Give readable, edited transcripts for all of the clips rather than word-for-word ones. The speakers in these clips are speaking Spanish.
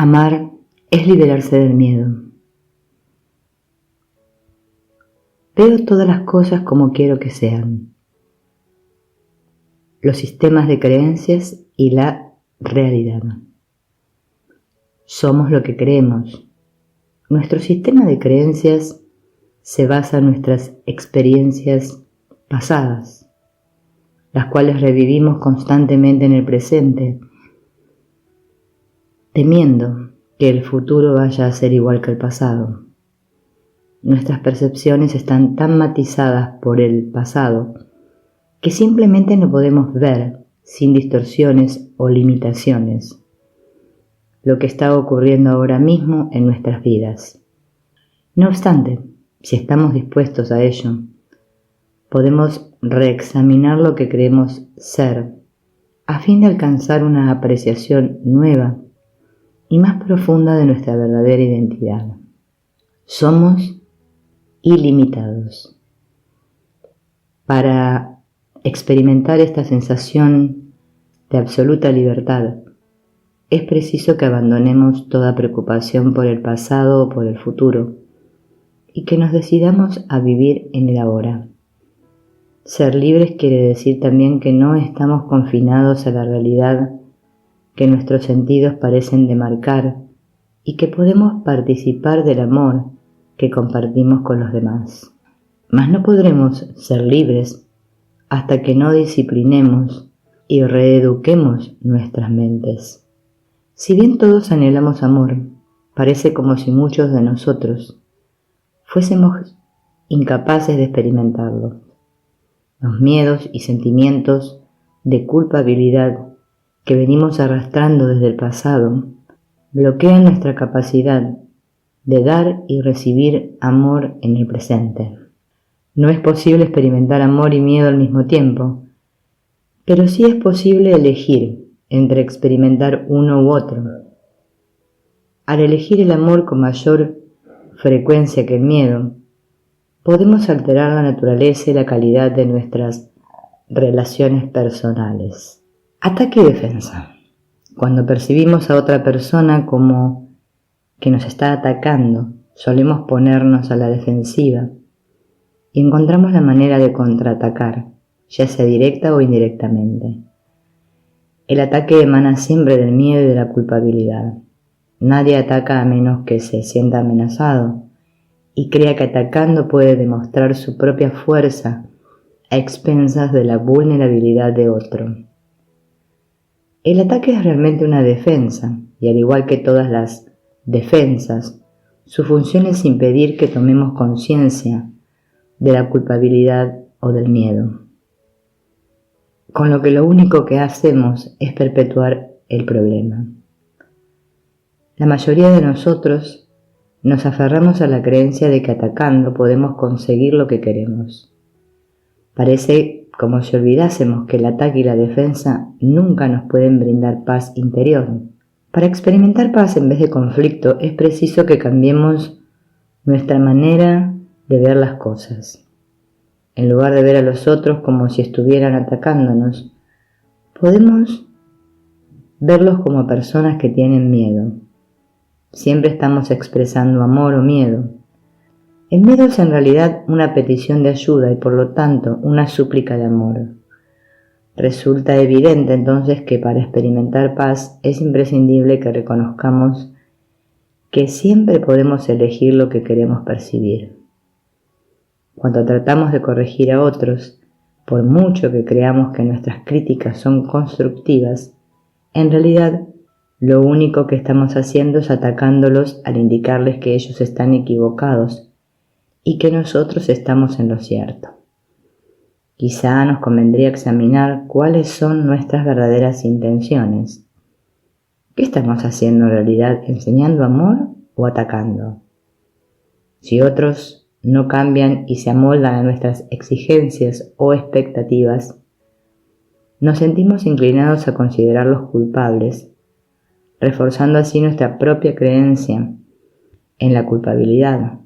Amar es liberarse del miedo. Veo todas las cosas como quiero que sean. Los sistemas de creencias y la realidad. Somos lo que creemos. Nuestro sistema de creencias se basa en nuestras experiencias pasadas, las cuales revivimos constantemente en el presente, temiendo que el futuro vaya a ser igual que el pasado. Nuestras percepciones están tan matizadas por el pasado que simplemente no podemos ver, sin distorsiones o limitaciones, lo que está ocurriendo ahora mismo en nuestras vidas. No obstante, si estamos dispuestos a ello, podemos reexaminar lo que creemos ser a fin de alcanzar una apreciación nueva y más profunda de nuestra verdadera identidad. Somos ilimitados. Para experimentar esta sensación de absoluta libertad, es preciso que abandonemos toda preocupación por el pasado o por el futuro y que nos decidamos a vivir en el ahora. Ser libres quiere decir también que no estamos confinados a la realidad que nuestros sentidos parecen demarcar y que podemos participar del amor que compartimos con los demás. Mas no podremos ser libres hasta que no disciplinemos y reeduquemos nuestras mentes. Si bien todos anhelamos amor, parece como si muchos de nosotros fuésemos incapaces de experimentarlo. Los miedos y sentimientos de culpabilidad que venimos arrastrando desde el pasado bloquean nuestra capacidad de dar y recibir amor en el presente. No es posible experimentar amor y miedo al mismo tiempo, pero sí es posible elegir entre experimentar uno u otro. Al elegir el amor con mayor frecuencia que el miedo, podemos alterar la naturaleza y la calidad de nuestras relaciones personales. Ataque y defensa. Cuando percibimos a otra persona como que nos está atacando, solemos ponernos a la defensiva y encontramos la manera de contraatacar, ya sea directa o indirectamente. El ataque emana siempre del miedo y de la culpabilidad. Nadie ataca a menos que se sienta amenazado y crea que atacando puede demostrar su propia fuerza a expensas de la vulnerabilidad de otro. El ataque es realmente una defensa, y al igual que todas las defensas, su función es impedir que tomemos conciencia de la culpabilidad o del miedo, con lo que lo único que hacemos es perpetuar el problema. La mayoría de nosotros nos aferramos a la creencia de que atacando podemos conseguir lo que queremos. Parece como si olvidásemos que el ataque y la defensa nunca nos pueden brindar paz interior. Para experimentar paz en vez de conflicto es preciso que cambiemos nuestra manera de ver las cosas. En lugar de ver a los otros como si estuvieran atacándonos, podemos verlos como personas que tienen miedo. Siempre estamos expresando amor o miedo. El miedo es en realidad una petición de ayuda y por lo tanto una súplica de amor. Resulta evidente entonces que para experimentar paz es imprescindible que reconozcamos que siempre podemos elegir lo que queremos percibir. Cuando tratamos de corregir a otros, por mucho que creamos que nuestras críticas son constructivas, en realidad lo único que estamos haciendo es atacándolos al indicarles que ellos están equivocados y que nosotros estamos en lo cierto. Quizá nos convendría examinar cuáles son nuestras verdaderas intenciones. ¿Qué estamos haciendo en realidad? ¿Enseñando amor o atacando? Si otros no cambian y se amoldan a nuestras exigencias o expectativas, nos sentimos inclinados a considerarlos culpables, reforzando así nuestra propia creencia en la culpabilidad.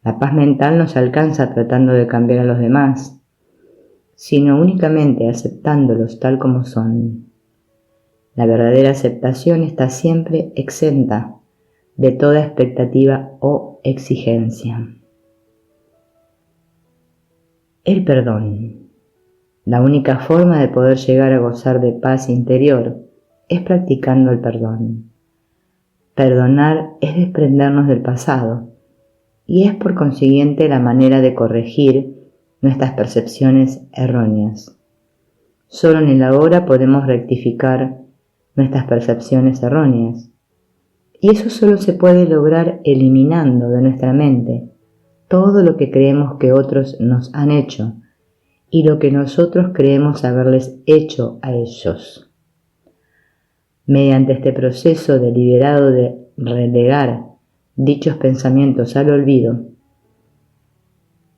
La paz mental no se alcanza tratando de cambiar a los demás, sino únicamente aceptándolos tal como son. La verdadera aceptación está siempre exenta de toda expectativa o exigencia. El perdón. La única forma de poder llegar a gozar de paz interior es practicando el perdón. Perdonar es desprendernos del pasado y es por consiguiente la manera de corregir nuestras percepciones erróneas. Solo en el ahora podemos rectificar nuestras percepciones erróneas. Y eso solo se puede lograr eliminando de nuestra mente todo lo que creemos que otros nos han hecho y lo que nosotros creemos haberles hecho a ellos. Mediante este proceso deliberado de relegar dichos pensamientos al olvido,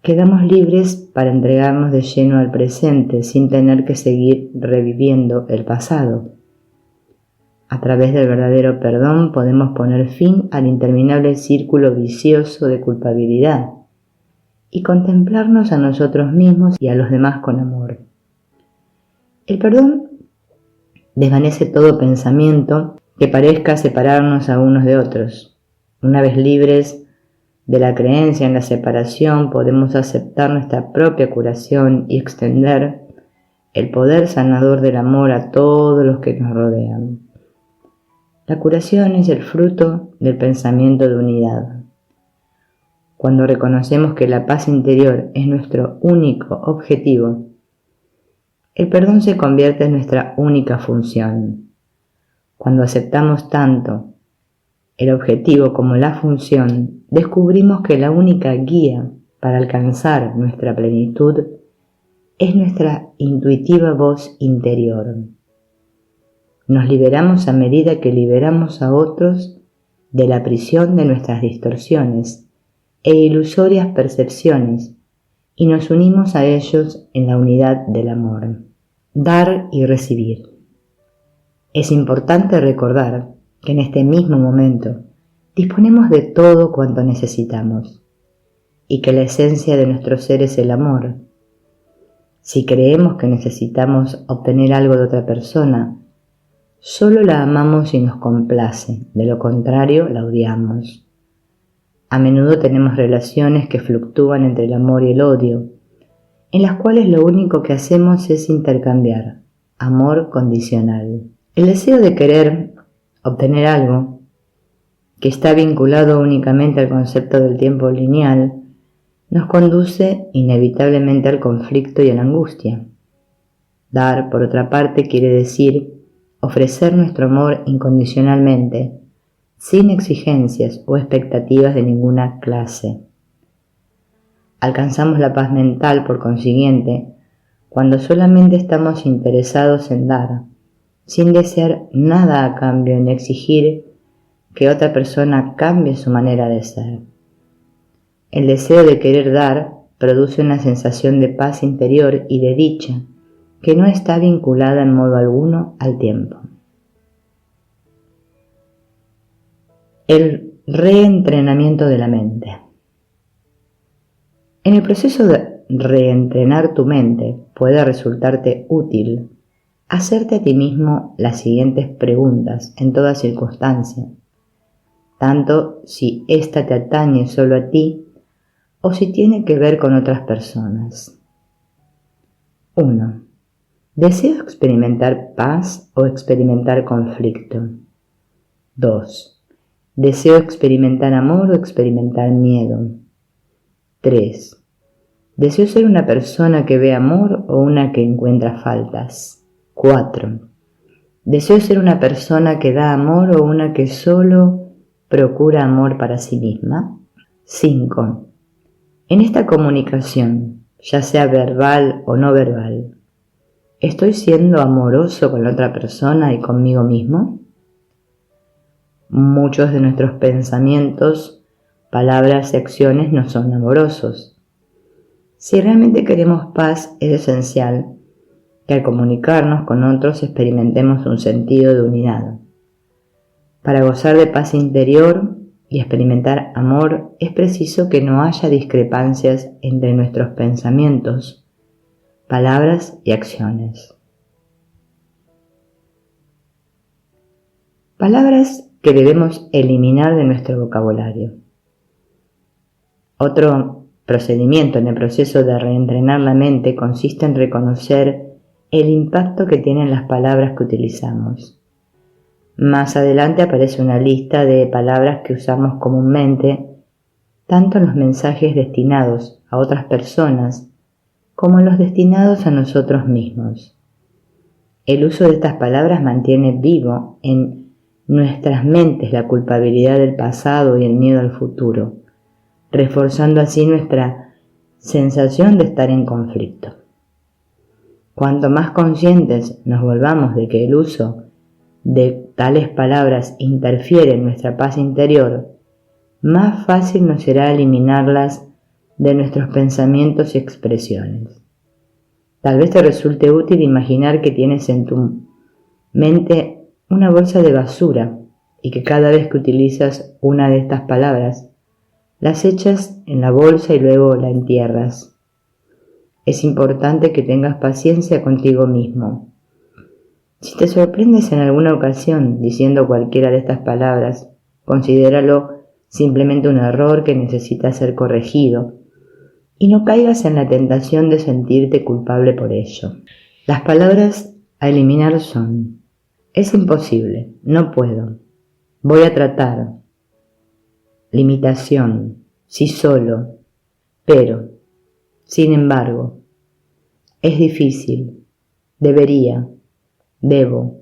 quedamos libres para entregarnos de lleno al presente sin tener que seguir reviviendo el pasado. A través del verdadero perdón podemos poner fin al interminable círculo vicioso de culpabilidad y contemplarnos a nosotros mismos y a los demás con amor. El perdón desvanece todo pensamiento que parezca separarnos a unos de otros. Una vez libres de la creencia en la separación, podemos aceptar nuestra propia curación y extender el poder sanador del amor a todos los que nos rodean. La curación es el fruto del pensamiento de unidad. Cuando reconocemos que la paz interior es nuestro único objetivo, el perdón se convierte en nuestra única función. Cuando aceptamos tanto el objetivo como la función, descubrimos que la única guía para alcanzar nuestra plenitud es nuestra intuitiva voz interior. Nos liberamos a medida que liberamos a otros de la prisión de nuestras distorsiones e ilusorias percepciones y nos unimos a ellos en la unidad del amor. Dar y recibir. Es importante recordar que en este mismo momento disponemos de todo cuanto necesitamos y que la esencia de nuestro ser es el amor. Si creemos que necesitamos obtener algo de otra persona, solo la amamos y nos complace, de lo contrario la odiamos. A menudo tenemos relaciones que fluctúan entre el amor y el odio, en las cuales lo único que hacemos es intercambiar amor condicional. El deseo de querer obtener algo, que está vinculado únicamente al concepto del tiempo lineal, nos conduce inevitablemente al conflicto y a la angustia. Dar, por otra parte, quiere decir ofrecer nuestro amor incondicionalmente, sin exigencias o expectativas de ninguna clase. Alcanzamos la paz mental, por consiguiente, cuando solamente estamos interesados en dar, sin desear nada a cambio ni exigir que otra persona cambie su manera de ser. El deseo de querer dar produce una sensación de paz interior y de dicha que no está vinculada en modo alguno al tiempo. El reentrenamiento de la mente. En el proceso de reentrenar tu mente puede resultarte útil hacerte a ti mismo las siguientes preguntas en toda circunstancia, tanto si ésta te atañe solo a ti o si tiene que ver con otras personas. 1. ¿Deseo experimentar paz o experimentar conflicto? 2. ¿Deseo experimentar amor o experimentar miedo? 3. ¿Deseo ser una persona que ve amor o una que encuentra faltas? 4. ¿Deseo ser una persona que da amor o una que solo procura amor para sí misma? 5. En esta comunicación, ya sea verbal o no verbal, ¿estoy siendo amoroso con la otra persona y conmigo mismo? Muchos de nuestros pensamientos, palabras y acciones no son amorosos. Si realmente queremos paz, es esencial que al comunicarnos con otros experimentemos un sentido de unidad. Para gozar de paz interior y experimentar amor, es preciso que no haya discrepancias entre nuestros pensamientos, palabras y acciones. Palabras que debemos eliminar de nuestro vocabulario. Otro procedimiento en el proceso de reentrenar la mente consiste en reconocer el impacto que tienen las palabras que utilizamos. Más adelante aparece una lista de palabras que usamos comúnmente, tanto en los mensajes destinados a otras personas como en los destinados a nosotros mismos. El uso de estas palabras mantiene vivo en nuestras mentes la culpabilidad del pasado y el miedo al futuro, reforzando así nuestra sensación de estar en conflicto. Cuanto más conscientes nos volvamos de que el uso de tales palabras interfiere en nuestra paz interior, más fácil nos será eliminarlas de nuestros pensamientos y expresiones. Tal vez te resulte útil imaginar que tienes en tu mente una bolsa de basura y que cada vez que utilizas una de estas palabras, las echas en la bolsa y luego la entierras. Es importante que tengas paciencia contigo mismo. Si te sorprendes en alguna ocasión diciendo cualquiera de estas palabras, considéralo simplemente un error que necesita ser corregido y no caigas en la tentación de sentirte culpable por ello. Las palabras a eliminar son: es imposible, no puedo, voy a tratar, limitación, sí solo, pero, sin embargo, es difícil, debería, debo,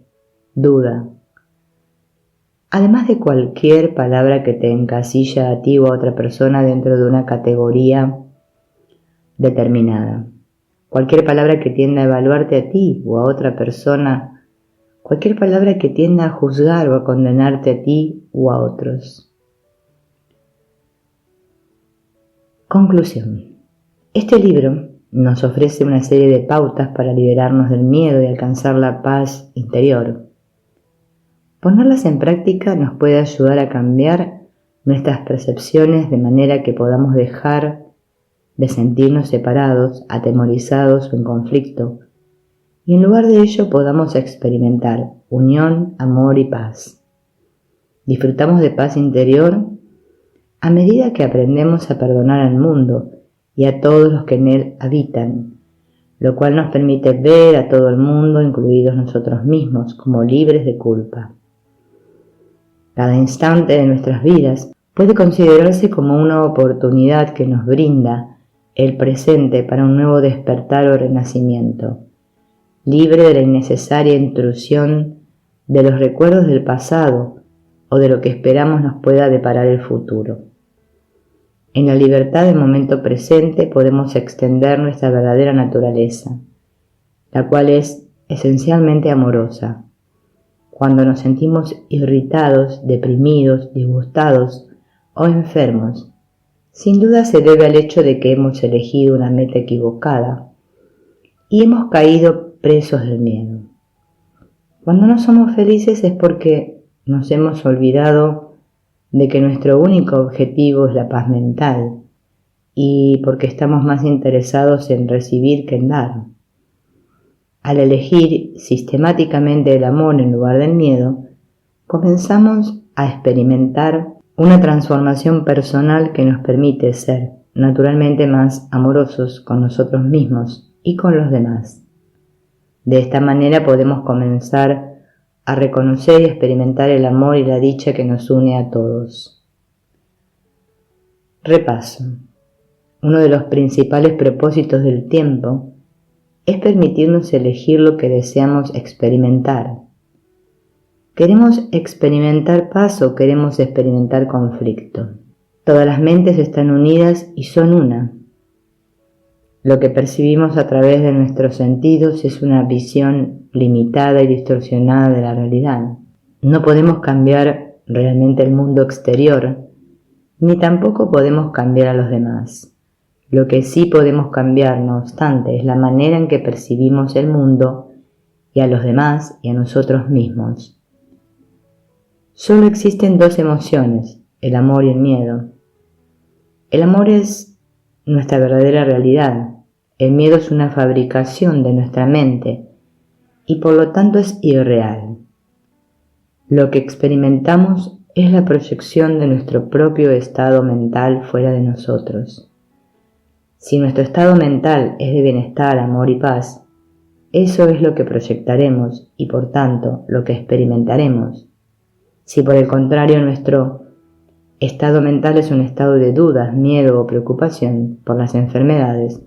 duda. Además de cualquier palabra que te encasilla a ti o a otra persona dentro de una categoría determinada. Cualquier palabra que tienda a evaluarte a ti o a otra persona. Cualquier palabra que tienda a juzgar o a condenarte a ti o a otros. Conclusión. Este libro nos ofrece una serie de pautas para liberarnos del miedo y alcanzar la paz interior. Ponerlas en práctica nos puede ayudar a cambiar nuestras percepciones de manera que podamos dejar de sentirnos separados, atemorizados o en conflicto, y en lugar de ello podamos experimentar unión, amor y paz. Disfrutamos de paz interior a medida que aprendemos a perdonar al mundo y a todos los que en él habitan, lo cual nos permite ver a todo el mundo, incluidos nosotros mismos, como libres de culpa. Cada instante de nuestras vidas puede considerarse como una oportunidad que nos brinda el presente para un nuevo despertar o renacimiento, libre de la innecesaria intrusión de los recuerdos del pasado o de lo que esperamos nos pueda deparar el futuro. En la libertad del momento presente podemos extender nuestra verdadera naturaleza, la cual es esencialmente amorosa. Cuando nos sentimos irritados, deprimidos, disgustados o enfermos, sin duda se debe al hecho de que hemos elegido una meta equivocada y hemos caído presos del miedo. Cuando no somos felices es porque nos hemos olvidado de que nuestro único objetivo es la paz mental y porque estamos más interesados en recibir que en dar. Al elegir sistemáticamente el amor en lugar del miedo, comenzamos a experimentar una transformación personal que nos permite ser naturalmente más amorosos con nosotros mismos y con los demás. De esta manera podemos comenzar a reconocer y experimentar el amor y la dicha que nos une a todos. Repaso. Uno de los principales propósitos del tiempo es permitirnos elegir lo que deseamos experimentar. ¿Queremos experimentar paz o queremos experimentar conflicto? Todas las mentes están unidas y son una. Lo que percibimos a través de nuestros sentidos es una visión limitada y distorsionada de la realidad. No podemos cambiar realmente el mundo exterior, ni tampoco podemos cambiar a los demás. Lo que sí podemos cambiar, no obstante, es la manera en que percibimos el mundo y a los demás y a nosotros mismos. Solo existen dos emociones, el amor y el miedo. El amor es nuestra verdadera realidad. El miedo es una fabricación de nuestra mente y por lo tanto es irreal. Lo que experimentamos es la proyección de nuestro propio estado mental fuera de nosotros. Si nuestro estado mental es de bienestar, amor y paz, eso es lo que proyectaremos y por tanto lo que experimentaremos. Si por el contrario nuestro estado mental es un estado de dudas, miedo o preocupación por las enfermedades,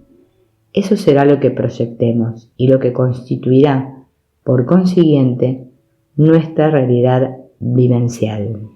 eso será lo que proyectemos y lo que constituirá, por consiguiente, nuestra realidad vivencial.